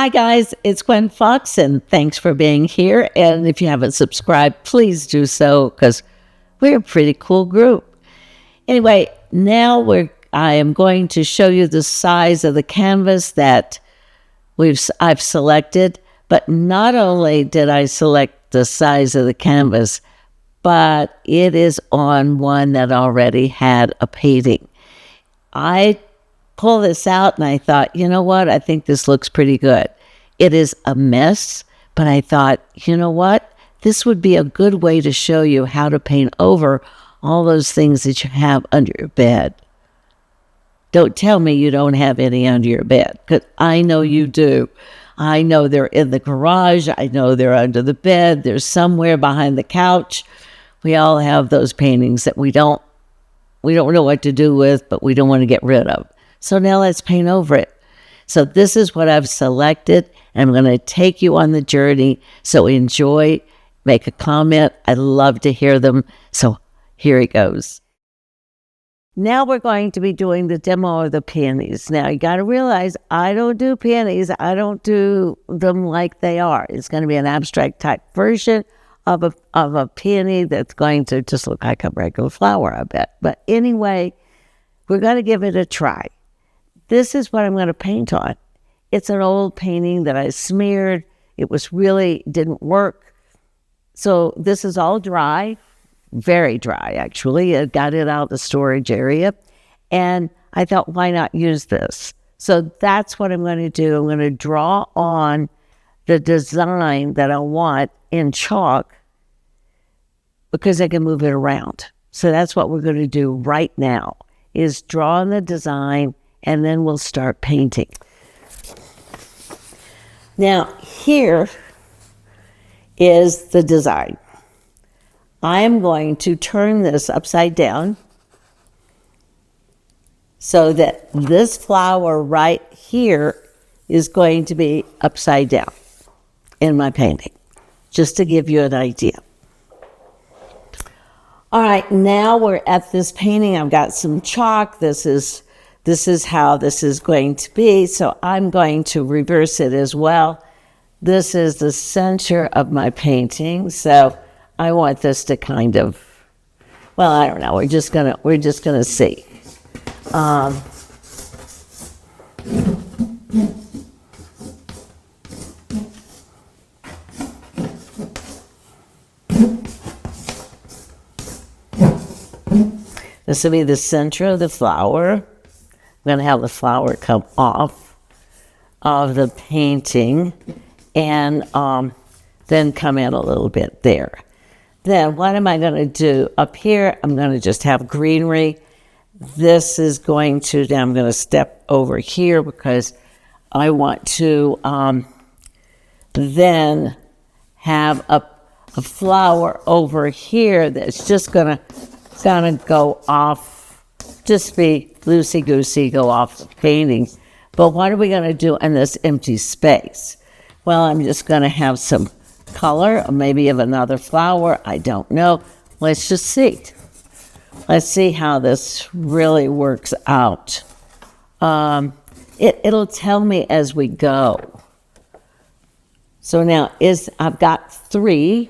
Hi guys, it's Gwen Fox, and thanks for being here. And if you haven't subscribed, please do so because we're a pretty cool group. Anyway, I am going to show you the size of the canvas that I've selected. But not only did I select the size of the canvas, but it is on one that already had a painting. I pulled this out and I thought, you know what? I think this looks pretty good. It is a mess, but I thought, you know what? This would be a good way to show you how to paint over all those things that you have under your bed. Don't tell me you don't have any under your bed, because I know you do. I know they're in the garage. I know they're under the bed. They're somewhere behind the couch. We all have those paintings that we don't know what to do with, but we don't want to get rid of. So now let's paint over it. So this is what I've selected, and I'm going to take you on the journey. So enjoy, make a comment. I love to hear them. So here it goes. Now we're going to be doing the demo of the peonies. Now you got to realize I don't do peonies. I don't do them like they are. It's going to be an abstract type version of a peony that's going to just look like a regular flower, I bet. But anyway, we're going to give it a try. This is what I'm going to paint on. It's an old painting that I smeared. It didn't work. So this is all dry, very dry actually. I got it out of the storage area. And I thought, why not use this? So that's what I'm going to do. I'm going to draw on the design that I want in chalk because I can move it around. So that's what we're going to do right now, is draw on the design, and then we'll start painting. Now, here is the design. I am going to turn this upside down so that this flower right here is going to be upside down in my painting, just to give you an idea. All right, now we're at this painting. I've got some chalk. This is how this is going to be. So I'm going to reverse it as well. This is the center of my painting. So I want this to kind of, well, I don't know. We're just gonna see. This will be the center of the flower. I'm going to have the flower come off of the painting and then come in a little bit there. Then what am I going to do? Up here, I'm going to just have greenery. This is going to, now I'm going to step over here because I want to then have a flower over here that's just going to go off, just be loosey-goosey, go off the painting. But what are we going to do in this empty space? Well, I'm just going to have some color, or maybe of another flower. I don't know. Let's just see. Let's see how this really works out. It'll tell me as we go. So now I've got three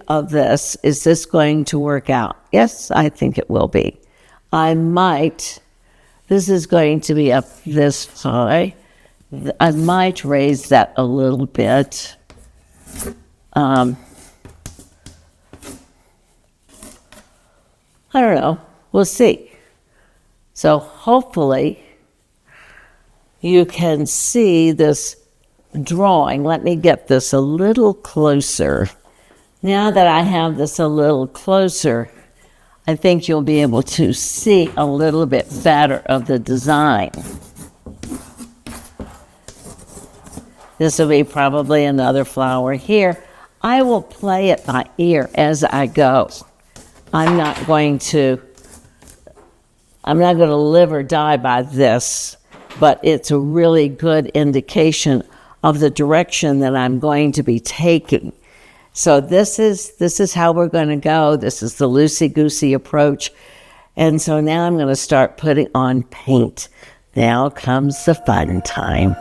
of this. Is this going to work out? Yes, I think it will be. This is going to be up this high. I might raise that a little bit. I don't know. We'll see. So hopefully you can see this drawing. Let me get this a little closer. Now that I have this a little closer, I think you'll be able to see a little bit better of the design. This will be probably another flower here. I will play it by ear as I go. I'm not going to live or die by this, but it's a really good indication of the direction that I'm going to be taking. So this is how we're going to go. This is the loosey-goosey approach. And so now I'm going to start putting on paint. Now comes the fun time.